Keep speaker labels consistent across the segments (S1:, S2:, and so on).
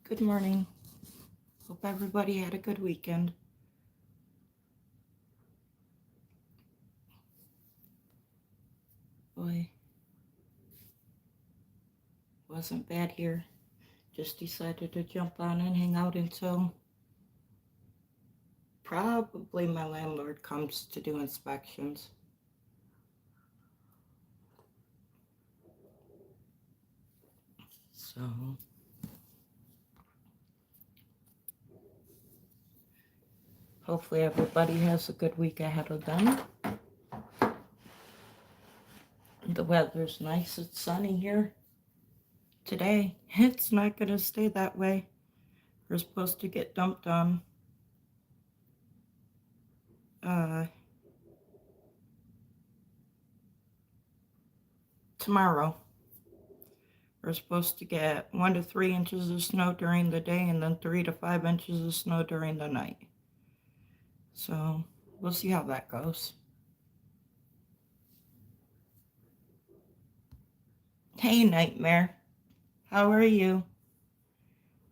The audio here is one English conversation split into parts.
S1: Good morning. Hope everybody had a good weekend. Boy, wasn't bad here. Just decided to jump on and hang out until probably my landlord comes to do inspections. So, hopefully everybody has a good week ahead of them. The weather's nice. It's sunny here today. It's not going to stay that way. We're supposed to get dumped on tomorrow. We're supposed to get 1 to 3 inches of snow during the day and then 3 to 5 inches of snow during the night. So we'll see how that goes. Hey, Nightmare. How are you?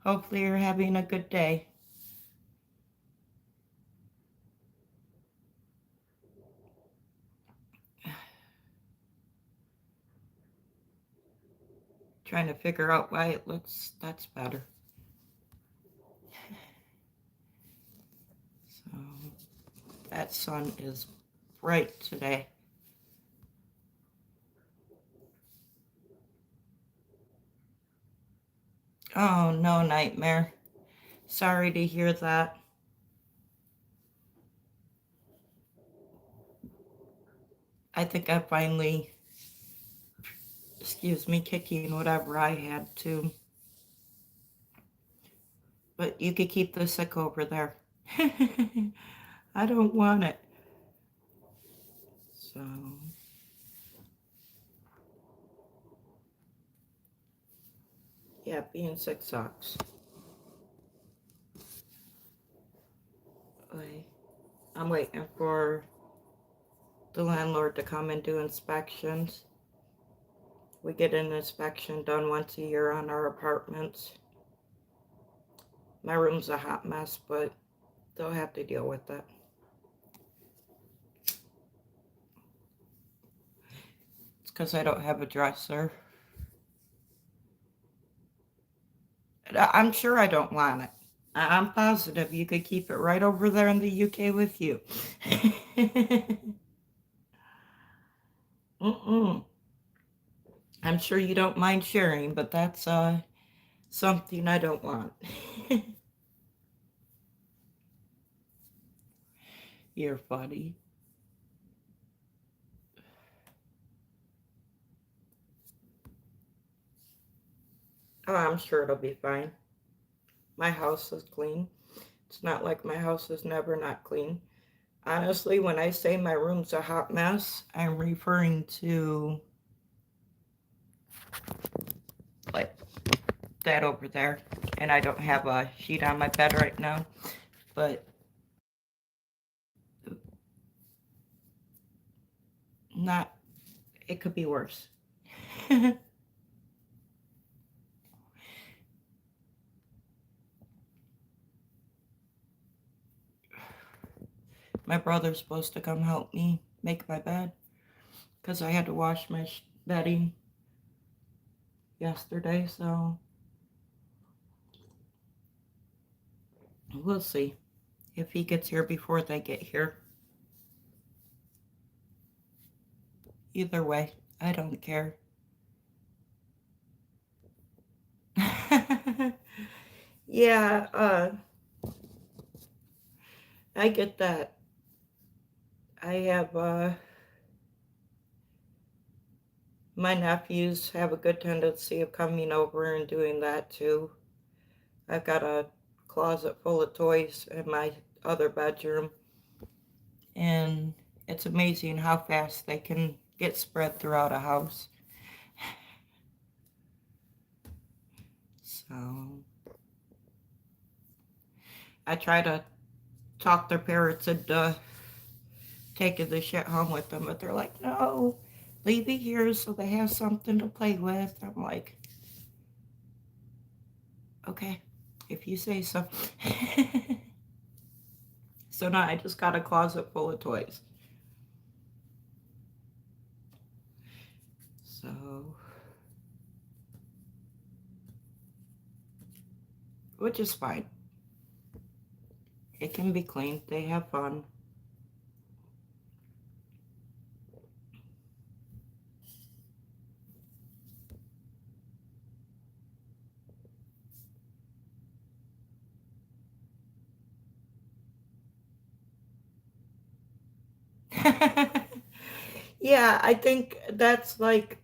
S1: Hopefully you're having a good day. Trying to figure out why it looks that's better. So that sun is bright today. Oh no, Nightmare. Sorry to hear that. I think I finally, kicking whatever I had to. But you could keep the sick over there. I don't want it. So, yeah, being sick sucks. I'm waiting for the landlord to come and do inspections. We get an inspection done once a year on our apartments. My room's a hot mess, but they'll have to deal with it. It's because I don't have a dresser. I'm sure I don't want it. I'm positive you could keep it right over there in the UK with you. I'm sure you don't mind sharing, but that's something I don't want. You're funny. Oh, I'm sure it'll be fine. My house is clean. It's not like my house is never not clean. Honestly, when I say my room's a hot mess, I'm referring to like that over there. And I don't have a sheet on my bed right now, but not, it could be worse. My brother's supposed to come help me make my bed because I had to wash my bedding yesterday, so we'll see if he gets here before they get here. Either way, I don't care. Yeah, I get that. I have, my nephews have a good tendency of coming over and doing that too. I've got a closet full of toys in my other bedroom, and it's amazing how fast they can get spread throughout a house. So I try to talk their parents into taking the shit home with them, but they're like, no, leave it here so they have something to play with. I'm like, okay. If you say so. So now I just got a closet full of toys. So, which is fine. It can be cleaned. They have fun. Yeah, I think that's like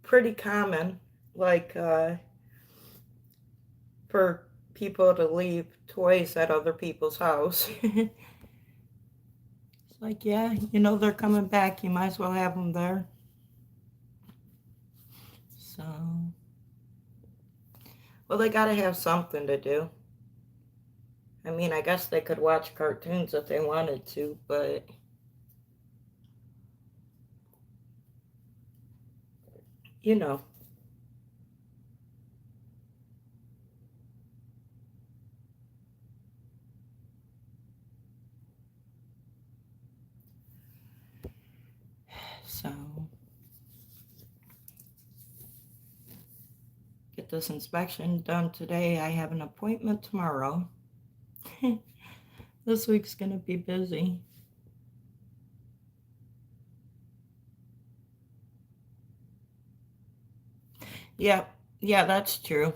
S1: pretty common. Like, for people to leave toys at other people's house. It's like, yeah, you know they're coming back. You might as well have them there. So, well, they gotta have something to do. I mean, I guess they could watch cartoons if they wanted to, but you know. So, get this inspection done today. I have an appointment tomorrow. This week's gonna be busy. Yeah, yeah, that's true.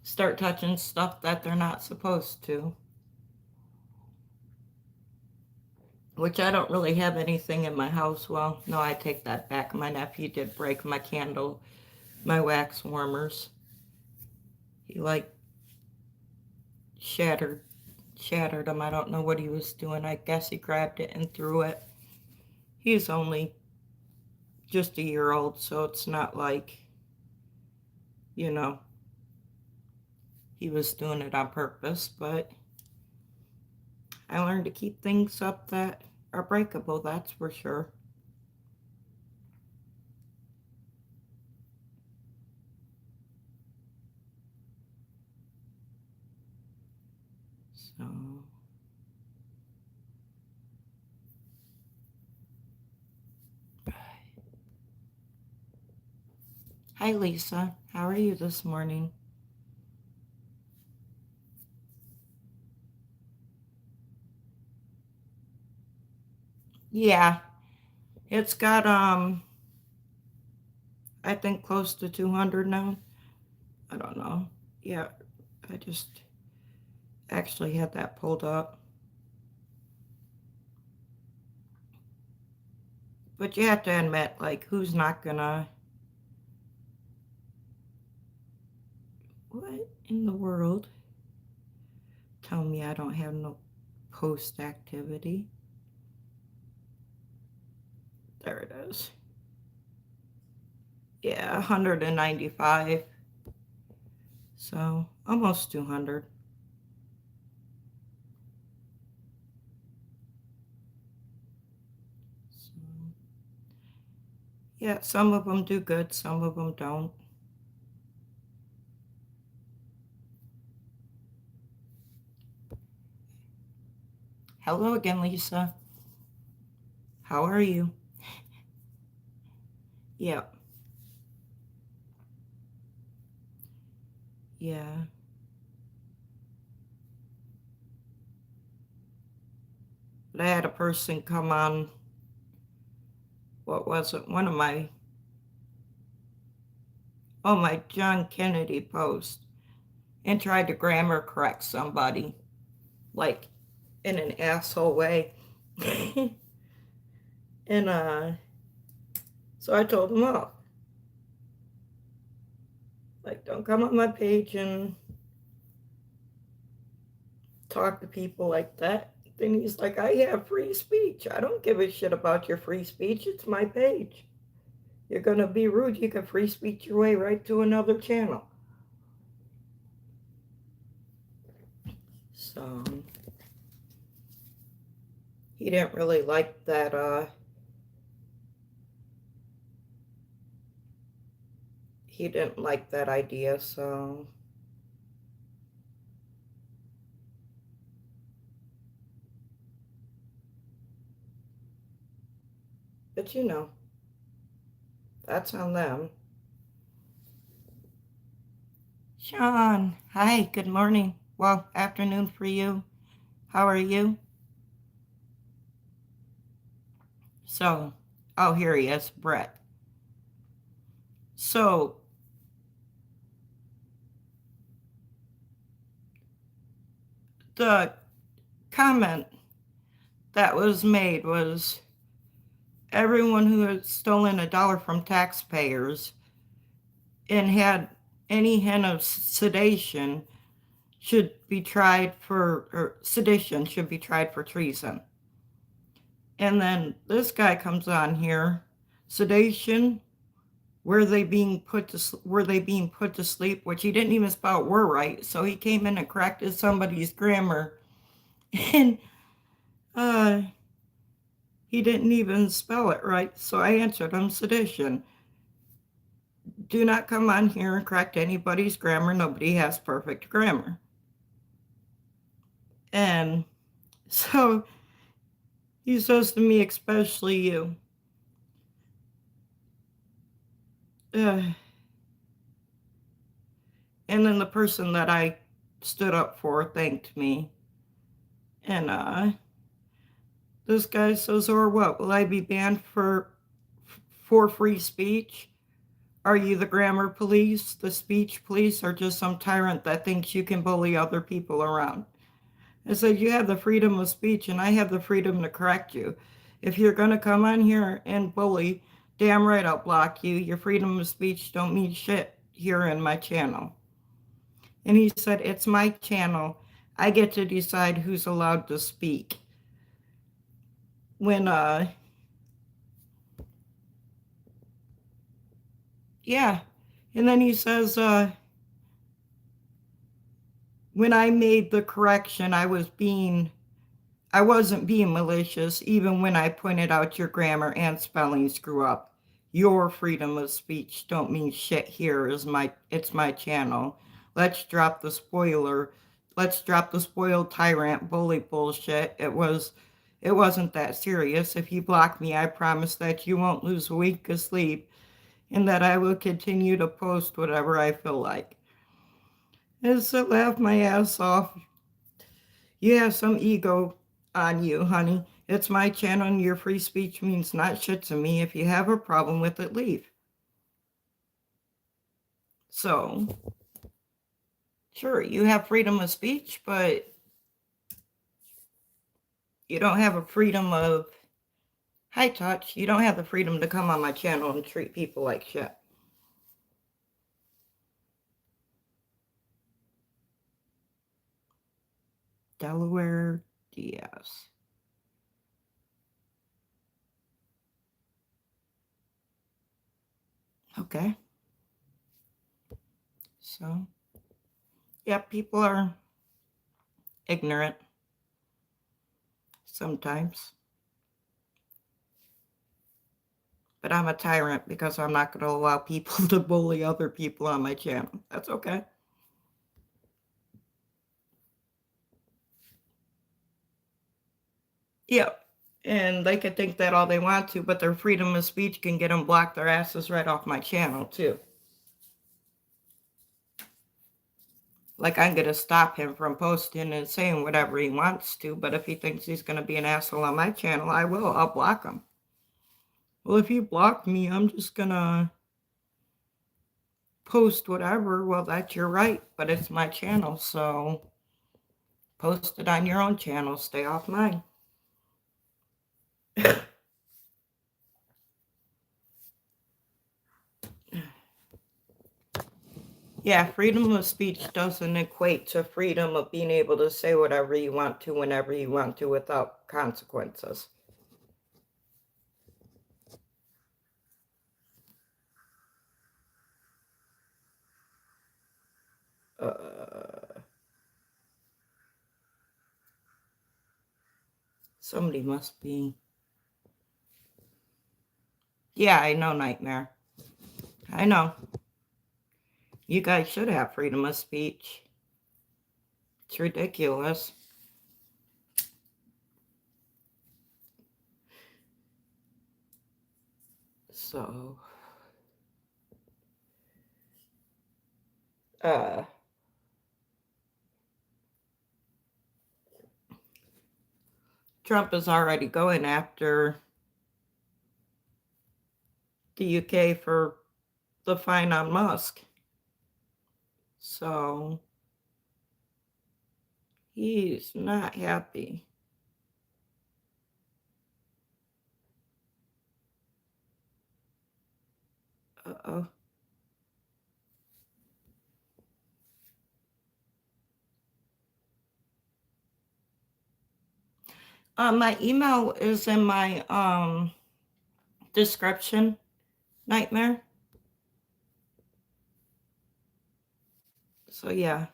S1: Start touching stuff that they're not supposed to. Which I don't really have anything in my house. Well, no, I take that back. My nephew did break my candle, my wax warmers. He like shattered them. I don't know what he was doing. I guess he grabbed it and threw it. He's only just a year old, so it's not like, you know, he was doing it on purpose, but I learned to keep things up that are breakable, that's for sure. So, hi Lisa, how are you this morning? Yeah, it's got I think close to 200 now. I don't know. Yeah, I just actually had that pulled up. But you have to admit, like, who's not gonna. What in the world? Tell me I don't have no post activity. There it is. Yeah, 195. So almost 200. So, yeah, some of them do good, some of them don't. Hello again, Lisa. How are you? Yeah, yeah. But I had a person come on, what was it? One of my, oh, my John Kennedy post, and tried to grammar correct somebody, like in an asshole way. And so I told him off. Like, don't come on my page and talk to people like that. Then he's like, I have free speech. I don't give a shit about your free speech. It's my page. You're going to be rude. You can free speech your way right to another channel. So he didn't really like that. He didn't like that idea. So But you know, that's on them. Sean, hi, good morning. Well, afternoon for you. How are you? So, oh, here he is, Brett. So, the comment that was made was everyone who had stolen $1 from taxpayers and had any hint of sedation should be tried for, or sedition should be tried for treason. And then this guy comes on here, sedation, were they being put to sleep, which he didn't even spell were right. So he came in and corrected somebody's grammar, and uh, he didn't even spell it right. So I answered him sedition. Do not come on here and correct anybody's grammar. Nobody has perfect grammar. And so he says to me, especially you. And then the person that I stood up for thanked me. And this guy says, or what? Will I be banned for free speech? Are you the grammar police, the speech police, or just some tyrant that thinks you can bully other people around? I said, you have the freedom of speech, and I have the freedom to correct you. If you're going to come on here and bully, damn right I'll block you. Your freedom of speech don't mean shit here in my channel. And he said, it's my channel. I get to decide who's allowed to speak. When, yeah. And then he says, when I made the correction, I wasn't being malicious, even when I pointed out your grammar and spelling screw up. Your freedom of speech don't mean shit here. It's my channel. Let's drop the spoiled tyrant bully bullshit. It wasn't that serious. If you block me, I promise that you won't lose a week of sleep and that I will continue to post whatever I feel like. And so laugh my ass off. You have some ego on you, honey. It's my channel and your free speech means not shit to me. If you have a problem with it, leave. So, sure, you have freedom of speech, but you don't have a freedom of high touch. You don't have the freedom to come on my channel and treat people like shit. Delaware Diaz. Okay. So, yeah, people are ignorant sometimes. But I'm a tyrant because I'm not going to allow people to bully other people on my channel. That's okay. Yeah. And they could think that all they want to, but their freedom of speech can get them block their asses right off my channel, too. Like, I'm going to stop him from posting and saying whatever he wants to, but if he thinks he's going to be an asshole on my channel, I will. I'll block him. Well, if you block me, I'm just going to post whatever. Well, that's your right, but it's my channel, so post it on your own channel. Stay off mine. Yeah, freedom of speech doesn't equate to freedom of being able to say whatever you want to, whenever you want to, without consequences. Somebody must be. Yeah, I know, Nightmare. I know. You guys should have freedom of speech. It's ridiculous. So, uh, Trump is already going after the UK for the fine on Musk. So, he's not happy. Uh-oh. My email is in my description, Nightmare. So yeah.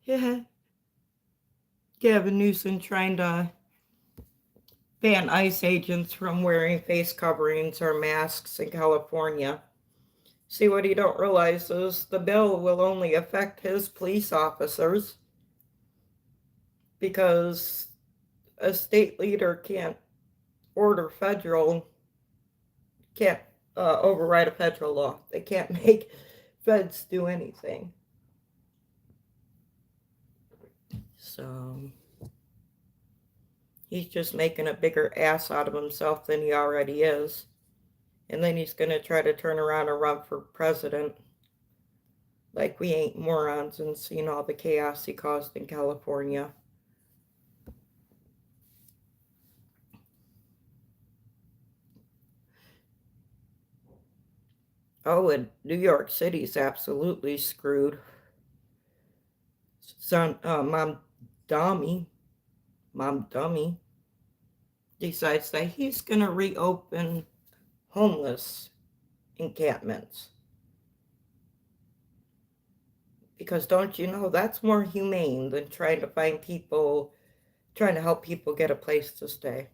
S1: Yeah. Gavin Newsom trying to ban ICE agents from wearing face coverings or masks in California. See, what he don't realize is the bill will only affect his police officers because a state leader can't order federal, can't override a federal law. They can't make feds do anything. So he's just making a bigger ass out of himself than he already is. And then he's going to try to turn around and run for president. Like we ain't morons and seen all the chaos he caused in California. Oh, and New York City's absolutely screwed. Son, Mom Dummy, decides that he's going to reopen homeless encampments. Because don't you know, that's more humane than trying to find people, trying to help people get a place to stay.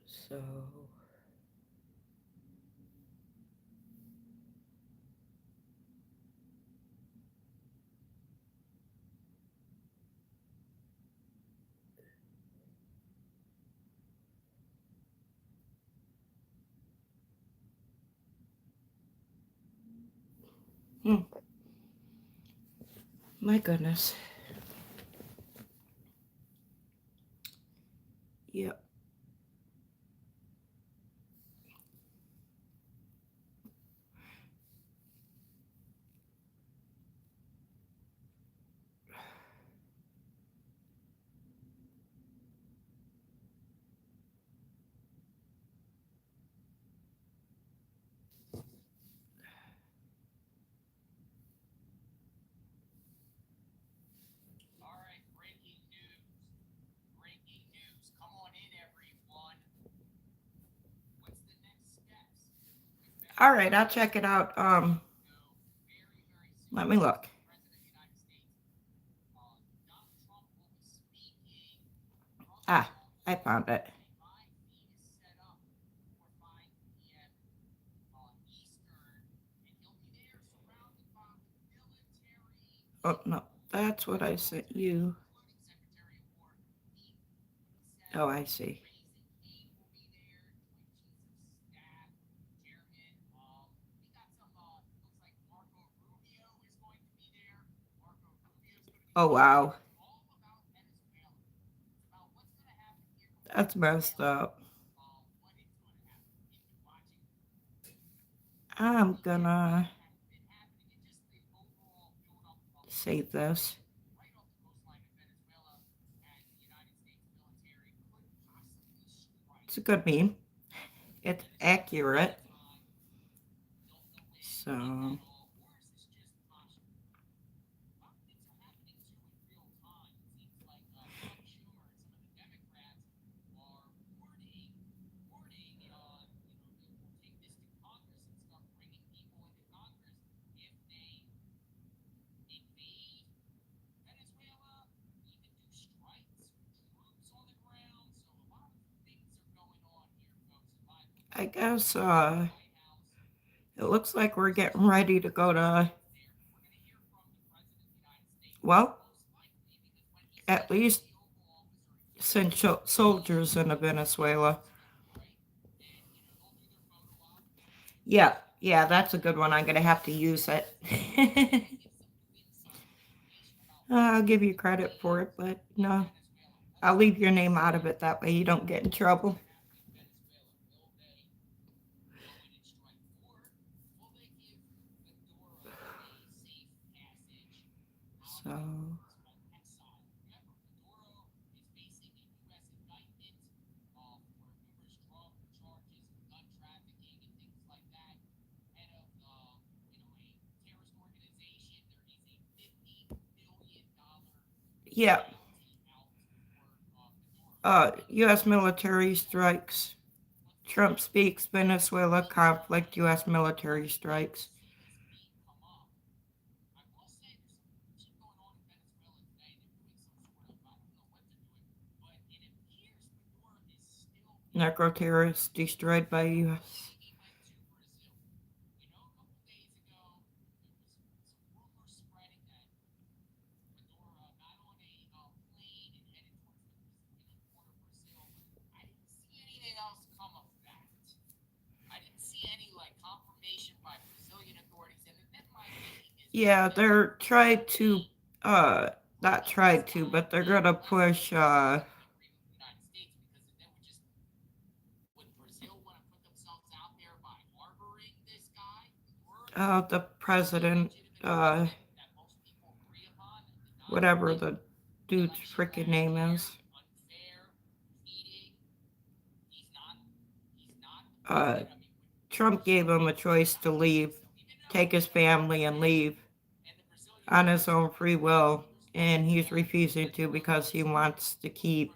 S1: So, my goodness. Yep. All right, I'll check it out. Let me look. Ah, I found it. Oh, no, that's what I sent you. Oh, I see. Oh, wow. That's messed up. I'm gonna save this. It's a good meme. It's accurate. So, I guess it looks like we're getting ready to go to, well, at least send soldiers into Venezuela. Yeah, yeah, that's a good one. I'm gonna have to use it. I'll give you credit for it, but no, I'll leave your name out of it. That way you don't get in trouble. So, yeah, U.S. military strikes. Trump speaks Venezuela conflict, U.S. military strikes. Narco terrorists destroyed by U.S. Yeah, they're tried to, uh, not tried to, but they're gonna push, the president, uh, whatever the dude's freaking name is. Uh, Trump gave him a choice to leave, take his family and leave on his own free will, and he's refusing to because he wants to keep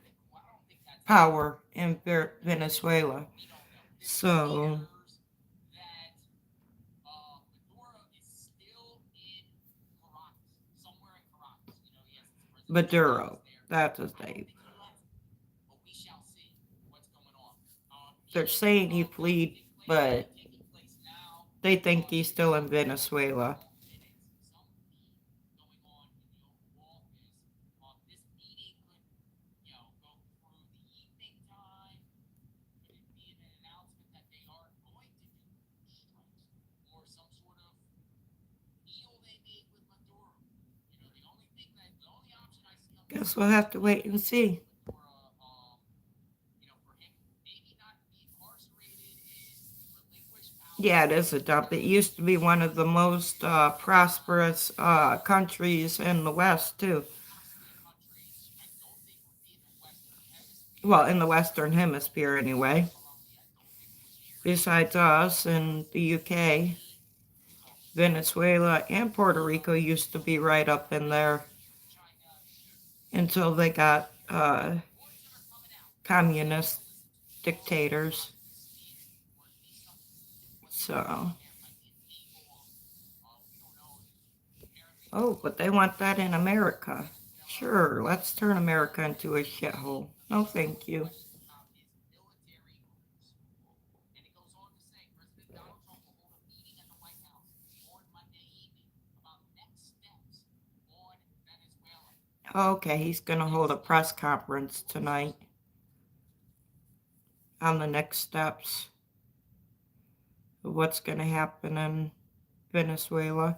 S1: power in Venezuela. So, Maduro, that's his name. They're saying he fled, but they think he's still in Venezuela. Guess we'll have to wait and see. Yeah, it is a dump. It used to be one of the most prosperous countries in the West, too. Well, in the Western Hemisphere, anyway. Besides us and the UK, Venezuela and Puerto Rico used to be right up in there until they got communist dictators. So, oh, but they want that in America. Sure, let's turn America into a shithole. No, thank you. Okay, he's going to hold a press conference tonight on the next steps of what's going to happen in Venezuela.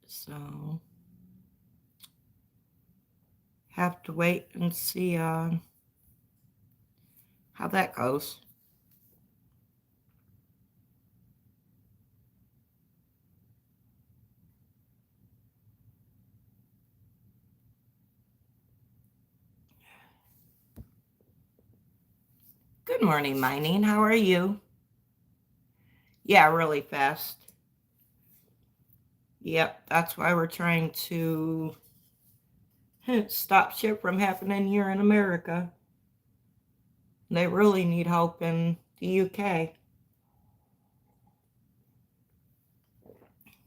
S1: So, have to wait and see how that goes. Good morning, Mining. How are you? Yeah, really fast. Yep, that's why we're trying to stop shit from happening here in America. They really need help in the UK.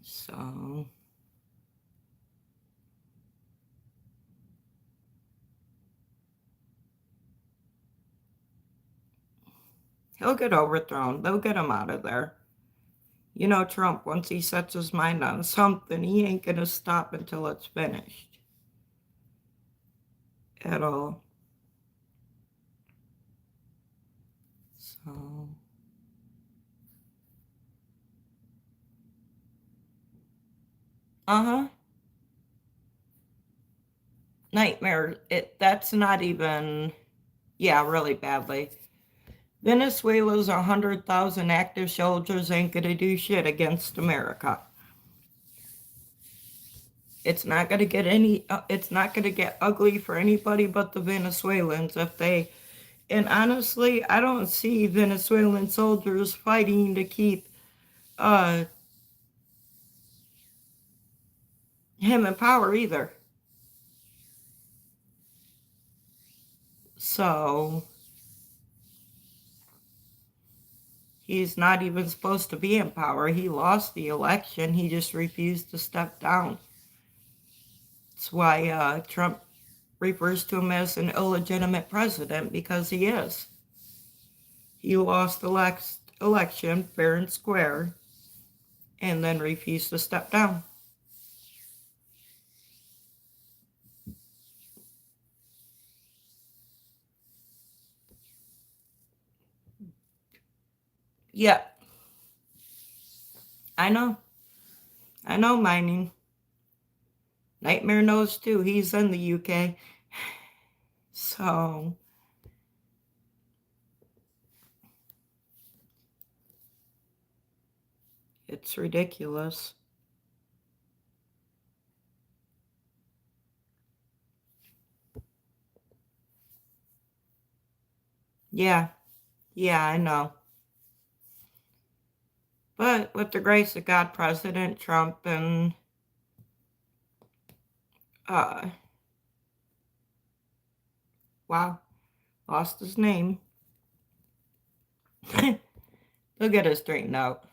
S1: So, He'll get overthrown. They'll get him out of there. You know, Trump, once he sets his mind on something, he ain't gonna stop until it's finished. At all. So. Uh-huh. Nightmare. That's not even, yeah, really badly. Venezuela's 100,000 active soldiers ain't gonna do shit against America. It's not gonna get it's not gonna get ugly for anybody but the Venezuelans if they, and honestly, I don't see Venezuelan soldiers fighting to keep uh, him in power either. So, he's not even supposed to be in power. He lost the election. He just refused to step down. That's why Trump refers to him as an illegitimate president, because he is. He lost the last election fair and square and then refused to step down. Yeah, I know. I know, mining. Nightmare knows too. He's in the UK. So, it's ridiculous. Yeah, yeah, I know. But with the grace of God, President Trump and uh wow, lost his name. He'll get it straightened out.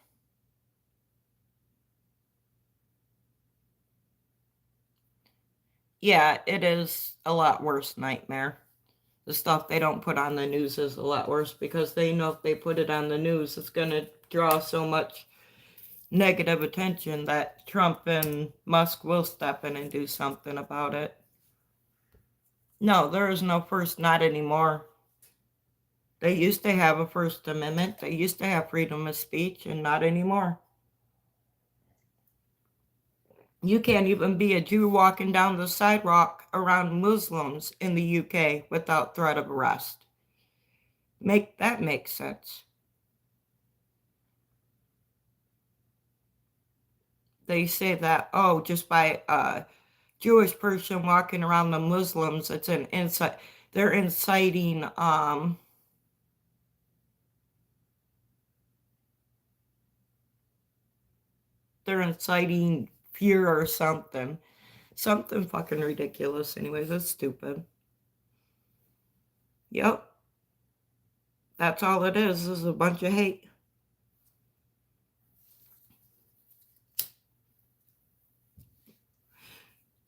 S1: Yeah, it is a lot worse, Nightmare. The stuff they don't put on the news is a lot worse because they know if they put it on the news, it's going to draw so much negative attention that Trump and Musk will step in and do something about it. No, there is no first, not anymore. They used to have a First Amendment, they used to have freedom of speech, and not anymore. You can't even be a Jew walking down the sidewalk around Muslims in the UK without threat of arrest. Make that make sense. They say that, oh, just by a Jewish person walking around the Muslims, it's an incite. They're inciting they're inciting fear or something. Something fucking ridiculous. Anyways, that's stupid. Yep. That's all it is a bunch of hate.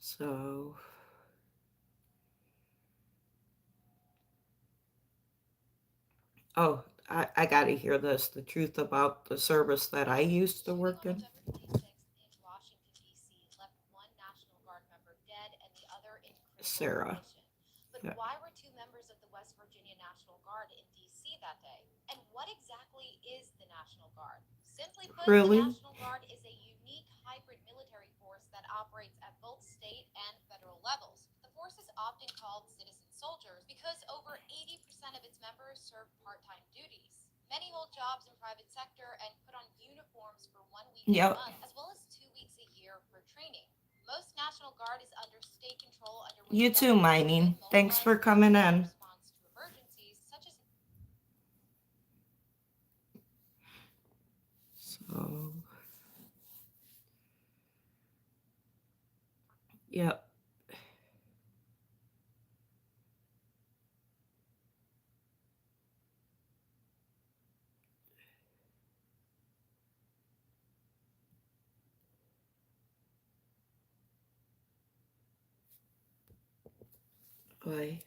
S1: So, oh, I gotta hear this. The truth about the service that I used to work in. Sarah. But yeah. Why were two members of the West Virginia National Guard in D.C. that day? And what exactly is the National Guard? Simply put, really? The National Guard is a unique hybrid military force that operates at both state and federal levels. The force is often called citizen soldiers because over 80% of its members serve part-time duties. Many hold jobs in private sector and put on uniforms for 1 week a month, as well as 2 weeks a year for training. Most National Guard is under state control. You too, Mining. Thanks for coming in. So, yep. Boy.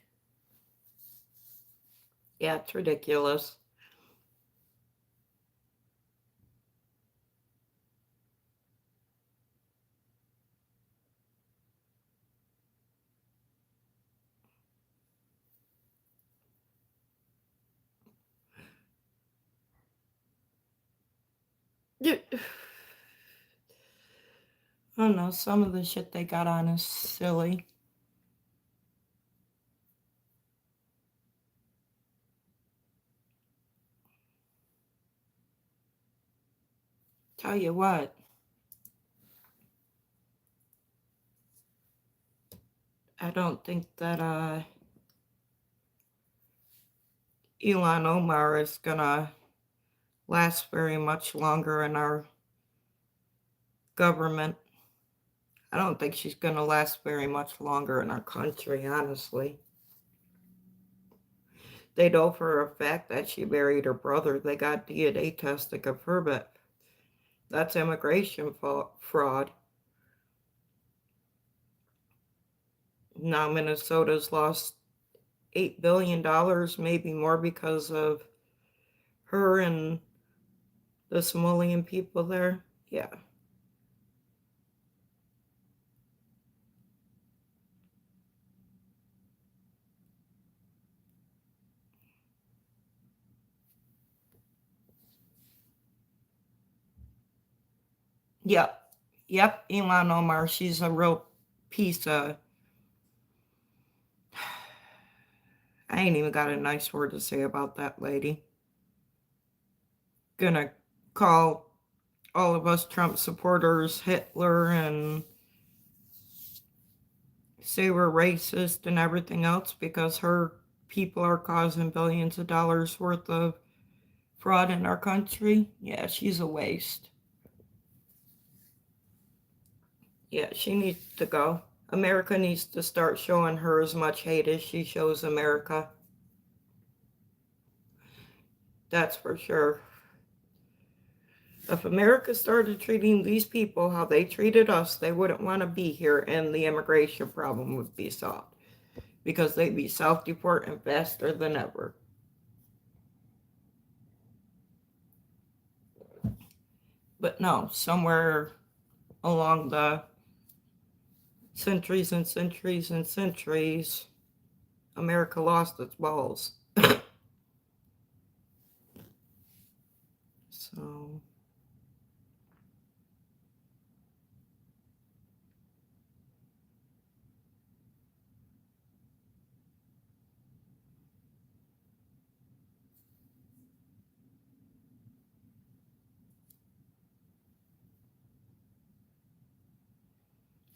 S1: Yeah, it's ridiculous. I don't know, some of the shit they got on is silly. Tell you what, I don't think that Elon Omar is gonna last very much longer in our government. I don't think she's gonna last very much longer in our country, honestly. They know for a fact that she married her brother. They got DNA tests to confirm it. That's immigration fraud. Now Minnesota's lost $8 billion, maybe more, because of her and the Somalian people there. Yeah. Yep. Yep. Elon Omar. She's a real piece of. I ain't even got a nice word to say about that lady. Gonna call all of us Trump supporters Hitler and say we're racist and everything else because her people are causing billions of dollars worth of fraud in our country. Yeah, she's a waste. Yeah, she needs to go. America needs to start showing her as much hate as she shows America. That's for sure. If America started treating these people how they treated us, they wouldn't want to be here and the immigration problem would be solved because they'd be self-deporting faster than ever. But no, somewhere along the centuries and centuries and centuries, America lost its balls. So,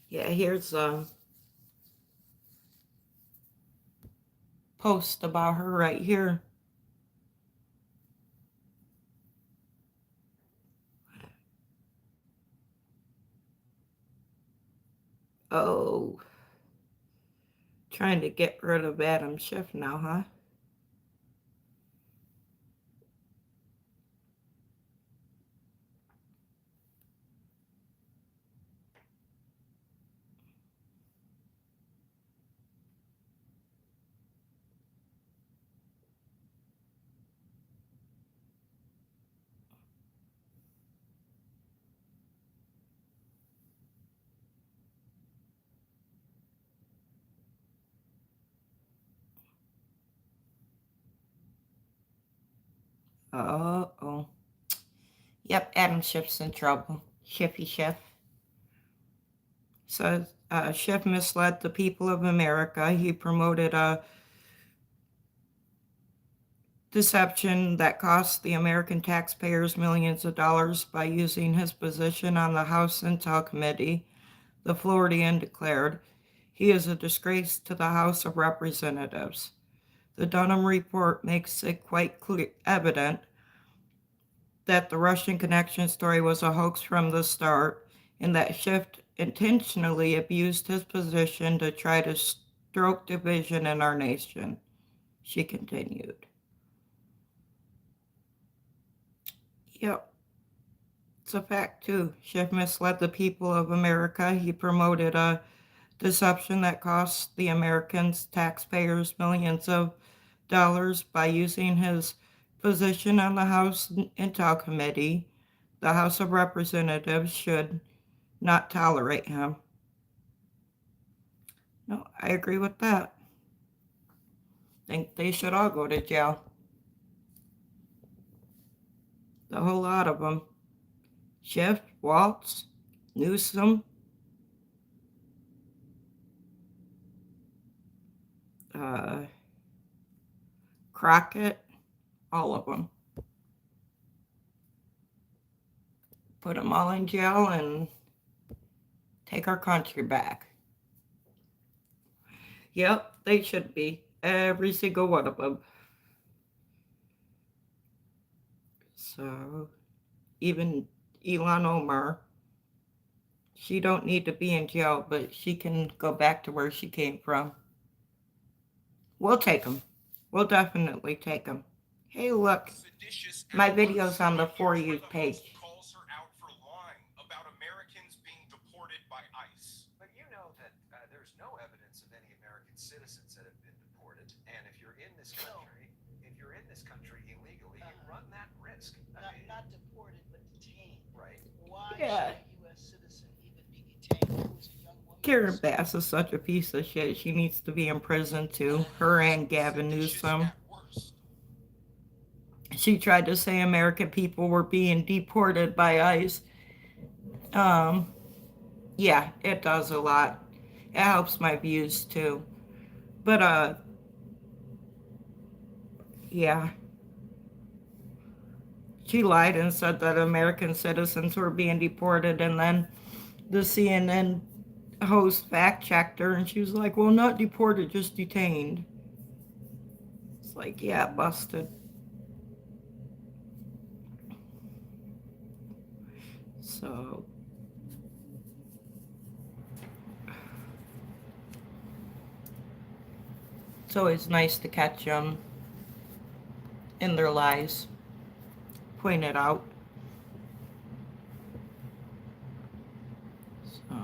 S1: yeah, here's a post about her right here. Oh, trying to get rid of Adam Schiff now, huh? Oh. Yep, Adam Schiff's in trouble. Schiffy Schiff. So, Schiff misled the people of America. He promoted a deception that cost the American taxpayers millions of dollars by using his position on the House Intel Committee. The Floridian declared, "He is a disgrace to the House of Representatives." The Dunham report makes it quite evident that the Russian connection story was a hoax from the start, and that Schiff intentionally abused his position to try to stoke division in our nation. She continued. Yep, it's a fact too. Schiff misled the people of America. He promoted a deception that cost the Americans, taxpayers, millions of dollars by using his position on the House Intel Committee. The House of Representatives should not tolerate him. No, I agree with that. Think they should all go to jail. The whole lot of them. Schiff, Waltz, Newsom, uh, Crockett, all of them. Put them all in jail and take our country back. Yep, they should be. Every single one of them. So, even Ilhan Omar, she don't need to be in jail, but she can go back to where she came from. We'll take them. We'll definitely take them. Hey, look, my video's on the For You page.
S2: Calls her out for lying about Americans being deported by ICE.
S3: But you know that there's no evidence of any American citizens that have been deported. And if you're in this country, illegally, you run that risk.
S4: Not deported, but detained.
S3: Right.
S4: Why
S1: Yeah.
S4: should a U.S. citizen even be detained? It was a young woman.
S1: Karen Bass is such a piece of shit. She needs to be in prison too. Her and Gavin Newsom. She tried to say American people were being deported by ICE. Yeah, it does a lot. It helps my views too. But yeah. She lied and said that American citizens were being deported, and then the CNN host fact checked her and she was like, well, not deported, just detained. It's like, yeah, busted. So it's always nice to catch them in their lies, point it out. So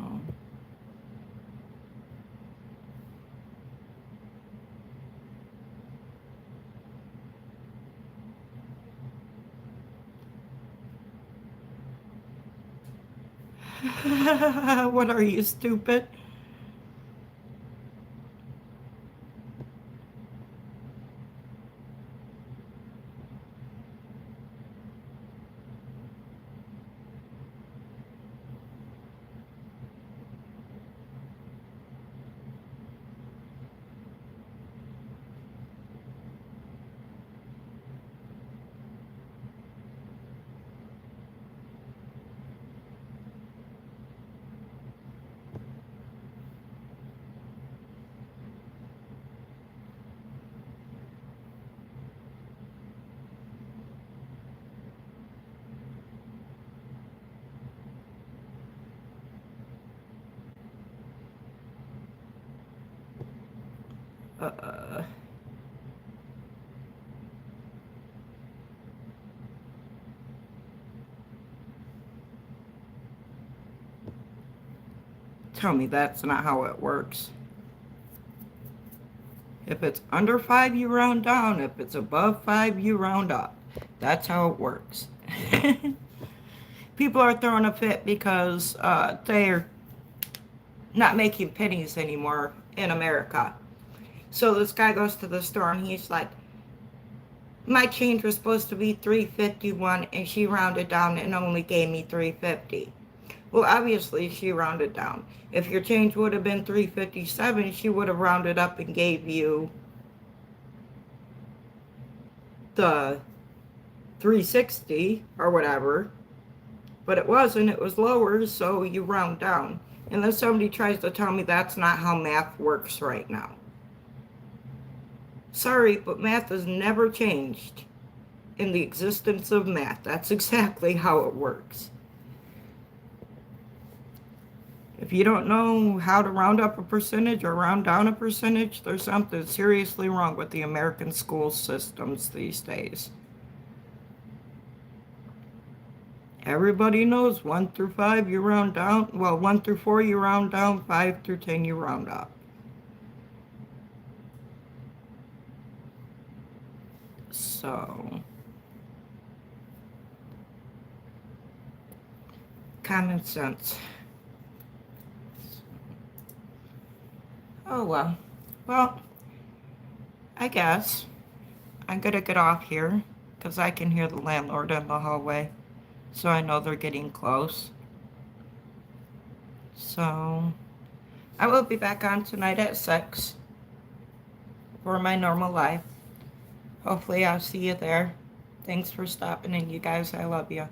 S1: what are you, stupid? Uh, tell me that's not how it works. If it's under 5, you round down. If it's above 5, you round up. That's how it works. People are throwing a fit because they're not making pennies anymore in America. So this guy goes to the store and he's like, my change was supposed to be $3.51 and she rounded down and only gave me $3.50. Well, obviously she rounded down. If your change would have been $3.57, she would have rounded up and gave you the $3.60 or whatever. But it wasn't, it was lower, so you round down. Unless somebody tries to tell me that's not how math works right now. Sorry, but math has never changed in the existence of math. That's exactly how it works. If you don't know how to round up a percentage or round down a percentage, there's something seriously wrong with the American school systems these days. Everybody knows 1 through 5 you round down. Well, 1 through 4 you round down, 5 through 10 you round up. So, common sense. Oh well. Well, I guess I'm gonna get off here because I can hear the landlord in the hallway. So I know they're getting close. So I will be back on tonight at 6 for my normal live. Hopefully I'll see you there. Thanks for stopping in, you guys. I love you.